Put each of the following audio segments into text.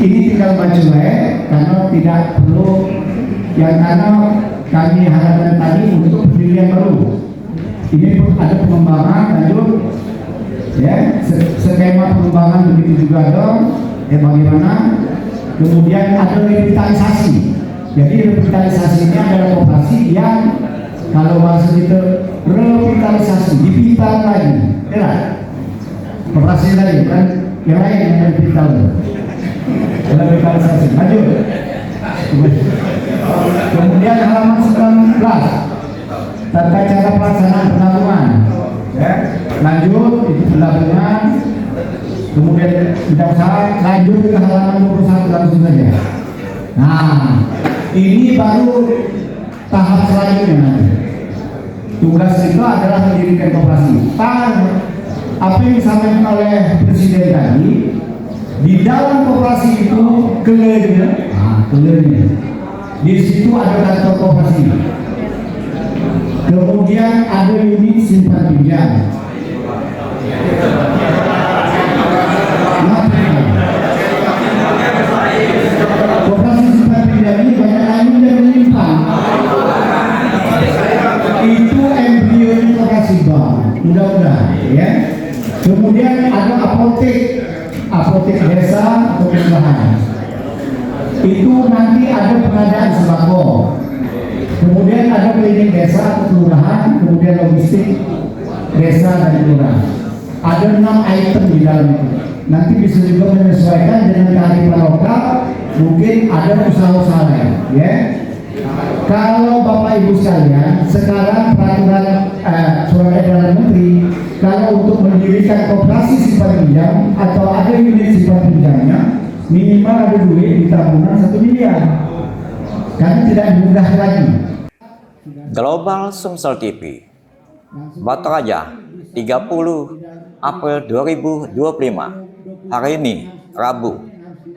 ini tinggal baca karena tidak perlu yang karena kami harapkan tadi untuk pendirian baru. Ini pun ada pengembangan lanjut, ya skema pengembangan begitu juga dong. Bagaimana? Kemudian ada revitalisasi. Jadi revitalisasi ini adalah koperasi yang kalau bahasa kita revitalisasi, dipintal lagi, ya. Koperasi lagi kan yang lain yang revitalisasi. Revitalisasi, lanjut. Kemudian halaman 19 tata cara pelaksanaan penanggungan, ya. Lanjut itu penanggungan. Kemudian tidak usah lanjut ke halaman 21 langsung saja. Nah, ini baru tahap selanjutnya nanti. Tugas itu adalah mendirikan koperasi. Apa yang disampaikan oleh Presiden tadi, di dalam koperasi itu kelernya, di situ ada kantor koperasi. Kemudian ada unit simpan pinjam. Koperasi simpan pinjam ini banyak angin dan menyimpan. Itu embrio koperasi bank, mudah-mudahan, ya. Kemudian ada apotek desa atau kelurahan. Itu nanti ada pengadaan sembako. Kemudian ada klinik desa atau kelurahan, kemudian logistik desa dan kelurahan. Ada 6 item di dalam itu. Nanti bisa juga menyesuaikan dengan kearifan lokal. Mungkin ada usaha-usaha lain, ya. Kalau Bapak Ibu sekalian, sekarang peraturan surat edaran Menteri, kalau untuk mendirikan koperasi simpan pinjam atau ada unit simpan pinjamnya, minimal ada duit di tabungan 1 miliar. Karena tidak mudah lagi. Global Sumsel TV, Batu Raja, 30 April 2025. Hari ini, Rabu,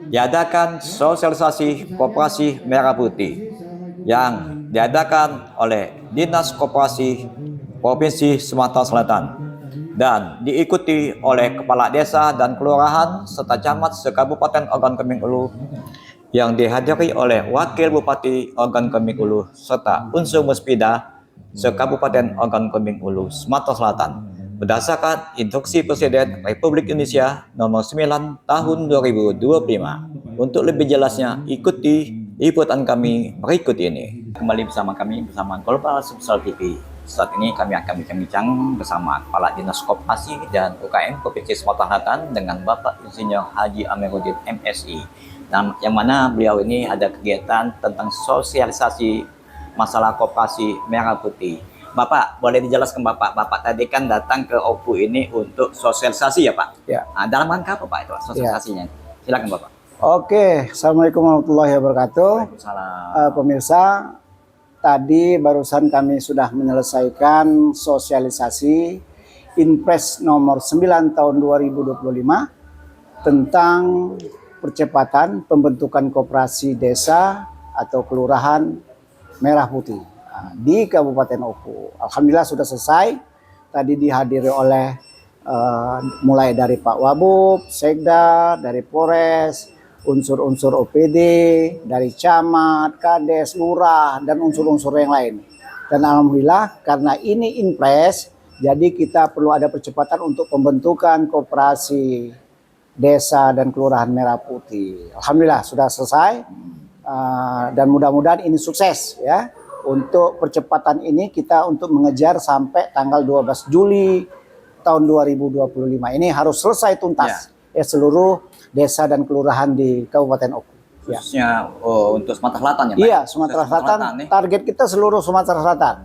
diadakan sosialisasi Koperasi Merah Putih yang diadakan oleh Dinas Koperasi Provinsi Sumatera Selatan dan diikuti oleh Kepala Desa dan Kelurahan serta Camat se-Kabupaten Ogan Komering Ulu yang dihadiri oleh Wakil Bupati Ogan Komering Ulu serta unsur Muspida se-Kabupaten Ogan Komering Ulu, Sumatera Selatan berdasarkan Instruksi Presiden Republik Indonesia Nomor 9 Tahun 2025. Untuk lebih jelasnya, ikuti liputan kami berikut ini. Kembali bersama kami bersama Global Sumsel TV. Saat ini kami akan bincang bersama Kepala Dinas Koperasi dan UKM Provinsi Sumatera Selatan dengan Bapak Insinyur Haji Amiruddin MSI. Yang mana beliau ini ada kegiatan tentang sosialisasi masalah koperasi Merah Putih. Bapak, boleh dijelaskan Bapak tadi kan datang ke OPU ini untuk sosialisasi ya Pak? Ya. Nah, dalam rangka apa Pak itu sosialisasinya? Ya. Silakan Bapak. Oke, Assalamualaikum warahmatullahi wabarakatuh. Pemirsa, tadi barusan kami sudah menyelesaikan sosialisasi Inpres nomor 9 tahun 2025 tentang percepatan pembentukan koperasi desa atau kelurahan Merah Putih di Kabupaten Oku. Alhamdulillah sudah selesai. Tadi dihadiri oleh mulai dari Pak Wabub, Sekda, dari Polres, unsur-unsur OPD, dari camat, kades, lurah, dan unsur-unsur yang lain. Dan alhamdulillah karena ini Inpres, jadi kita perlu ada percepatan untuk pembentukan koperasi desa dan kelurahan Merah Putih. Alhamdulillah sudah selesai dan mudah-mudahan ini sukses ya. Untuk percepatan ini kita untuk mengejar sampai tanggal 12 Juli tahun 2025 ini harus selesai tuntas ya seluruh desa dan kelurahan di Kabupaten Oku. Khususnya untuk Sumatera Selatan ya Pak? Iya, Sumatera Selatan. Target kita seluruh Sumatera Selatan.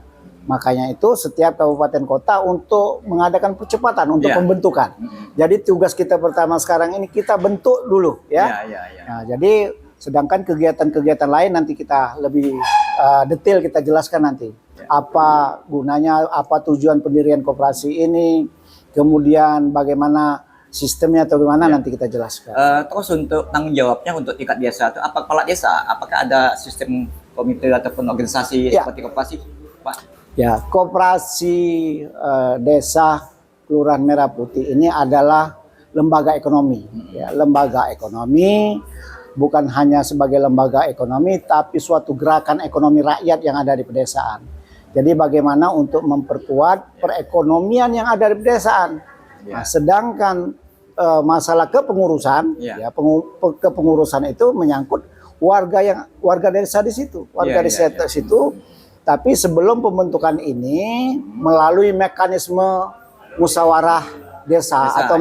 Makanya itu setiap kabupaten kota untuk mengadakan percepatan untuk pembentukan. Jadi tugas kita pertama sekarang ini kita bentuk dulu ya. Nah, jadi sedangkan kegiatan-kegiatan lain nanti kita lebih detail kita jelaskan nanti. Apa gunanya, apa tujuan pendirian koperasi ini, kemudian bagaimana sistemnya atau gimana nanti kita jelaskan. Terus untuk tanggung jawabnya untuk tingkat desa itu apa kepala desa? Apakah ada sistem komite ataupun organisasi seperti koperasi, Pak? Ya, koperasi desa Kelurahan Merah Putih ini adalah lembaga ekonomi. Ya, lembaga ekonomi bukan hanya sebagai lembaga ekonomi, tapi suatu gerakan ekonomi rakyat yang ada di pedesaan. Jadi bagaimana untuk memperkuat perekonomian yang ada di pedesaan. Nah, sedangkan masalah kepengurusan, kepengurusan itu menyangkut warga desa di situ, desa di situ. Tapi sebelum pembentukan ini melalui mekanisme musyawarah desa atau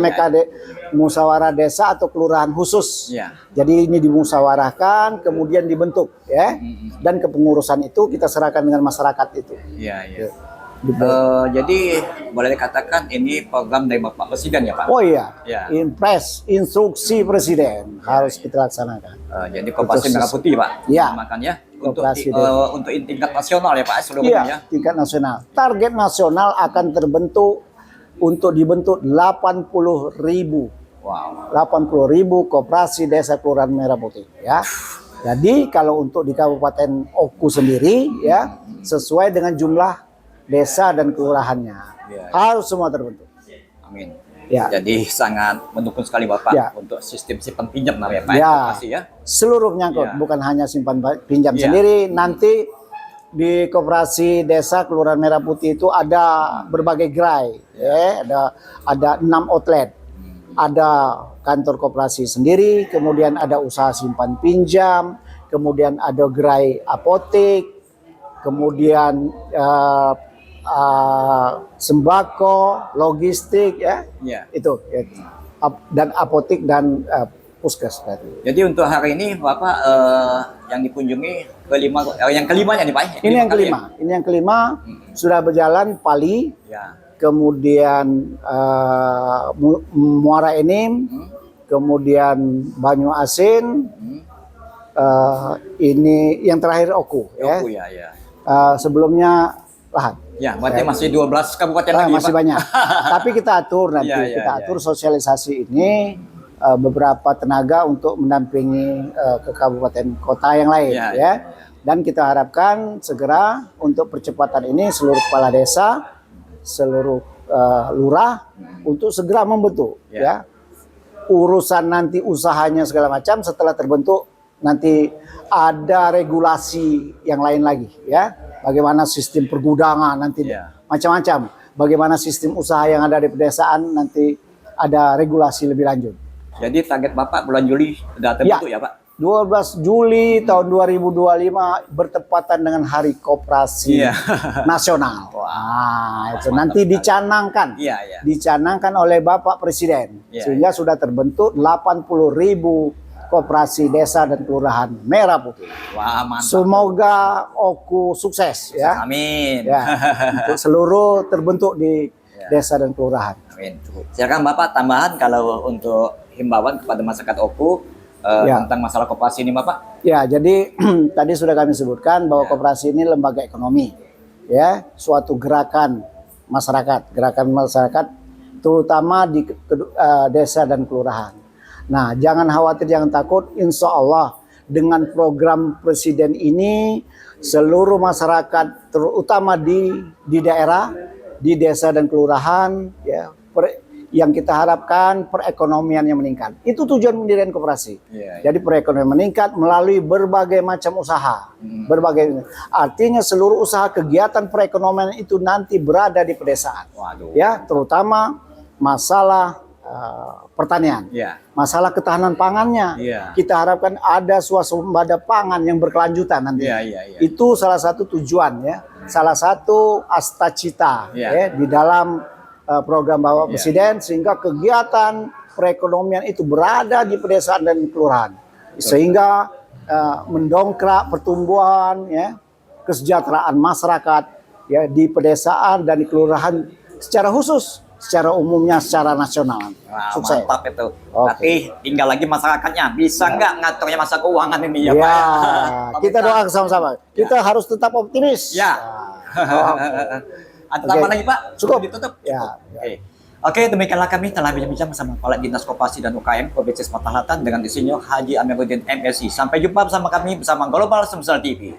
musyawarah desa atau kelurahan khusus. Jadi ini dimusyawarahkan kemudian dibentuk ya. Dan kepengurusan itu kita serahkan dengan masyarakat itu. Jadi boleh dikatakan ini program dari Bapak Presiden ya Pak? Oh iya, Impres, instruksi Presiden harus kita laksanakan. Jadi Koperasi Merah Putih Pak? Iya. Makanya untuk tingkat nasional ya Pak seluruhnya ya? Tingkat nasional. Target nasional akan dibentuk 80.000. Wow. 80.000 koperasi desa kelurahan Merah Putih ya. Jadi kalau untuk di Kabupaten Oku sendiri ya, sesuai dengan jumlah desa dan kelurahannya harus semua terbentuk. Amin. Ya. Jadi sangat mendukung sekali Bapak untuk sistem simpan pinjam namanya Pak. Seluruh menyangkut, bukan hanya simpan pinjam sendiri. Nanti di koperasi desa kelurahan Merah Putih itu ada berbagai gerai, ada 6 outlet, ada kantor koperasi sendiri, kemudian ada usaha simpan pinjam, kemudian ada gerai apotek, kemudian sembako, logistik itu dan apotek dan puskes tadi. Jadi untuk hari ini Bapak yang dikunjungi yang kelimanya nih Pak? Ini yang kelima sudah berjalan Pali, kemudian Muara Enim, kemudian Banyu Asin, ini yang terakhir Oku ya. Sebelumnya Lahat. Ya, berarti masih 12 kabupaten lagi masih Pak? banyak. Tapi kita atur nanti, kita atur sosialisasi ini beberapa tenaga untuk mendampingi ke kabupaten kota yang lain Dan kita harapkan segera untuk percepatan ini seluruh kepala desa, seluruh lurah untuk segera membentuk urusan nanti usahanya segala macam. Setelah terbentuk nanti ada regulasi yang lain lagi bagaimana sistem pergudangan nanti macam-macam, bagaimana sistem usaha yang ada di pedesaan nanti ada regulasi lebih lanjut. Jadi target Bapak bulan Juli sudah terbentuk ya Pak? 12 Juli tahun 2025 bertepatan dengan Hari Koperasi Nasional. Wah, itu nanti dicanangkan. Dicanangkan oleh Bapak Presiden. Sehingga sudah terbentuk 80.000 koperasi desa dan kelurahan Merah Putih. Wah, mantap. Semoga Oku sukses ya. Amin. Untuk seluruh terbentuk di desa dan kelurahan. Amin. Silakan Bapak tambahan kalau untuk himbauan kepada masyarakat Oku tentang masalah koperasi ini Bapak. Ya, jadi tadi sudah kami sebutkan bahwa koperasi ini lembaga ekonomi, suatu gerakan masyarakat terutama di desa dan kelurahan. Nah, jangan khawatir, jangan takut. Insya Allah dengan program Presiden ini seluruh masyarakat, terutama di daerah, di desa dan kelurahan, yang kita harapkan perekonomian yang meningkat. Itu tujuan pendirian koperasi. Jadi perekonomian meningkat melalui berbagai macam usaha. Artinya seluruh usaha kegiatan perekonomian itu nanti berada di pedesaan. Terutama masalah pertanian, masalah ketahanan pangannya. Kita harapkan ada swasembada pangan yang berkelanjutan nanti. Itu salah satu tujuan salah satu astacita di dalam program Bapak Presiden, sehingga kegiatan perekonomian itu berada di pedesaan dan kelurahan, sehingga mendongkrak pertumbuhan kesejahteraan masyarakat di pedesaan dan di kelurahan secara khusus. Secara umumnya, secara nasional. Sukses. Mantap itu. Tapi tinggal lagi masyarakatnya. Bisa nggak ngaturnya masa keuangan ini ya Pak? Kita doa sama-sama. Kita harus tetap optimis. Ada tambahan lagi Pak? Cukup. Ditutup? Oke, demikianlah kami telah bincang bersama Kepala Dinas Koperasi dan UKM Provinsi Sumatera Selatan dengan Insinyur Haji Amiruddin MSI. Sampai jumpa bersama kami bersama Global Sumsel TV.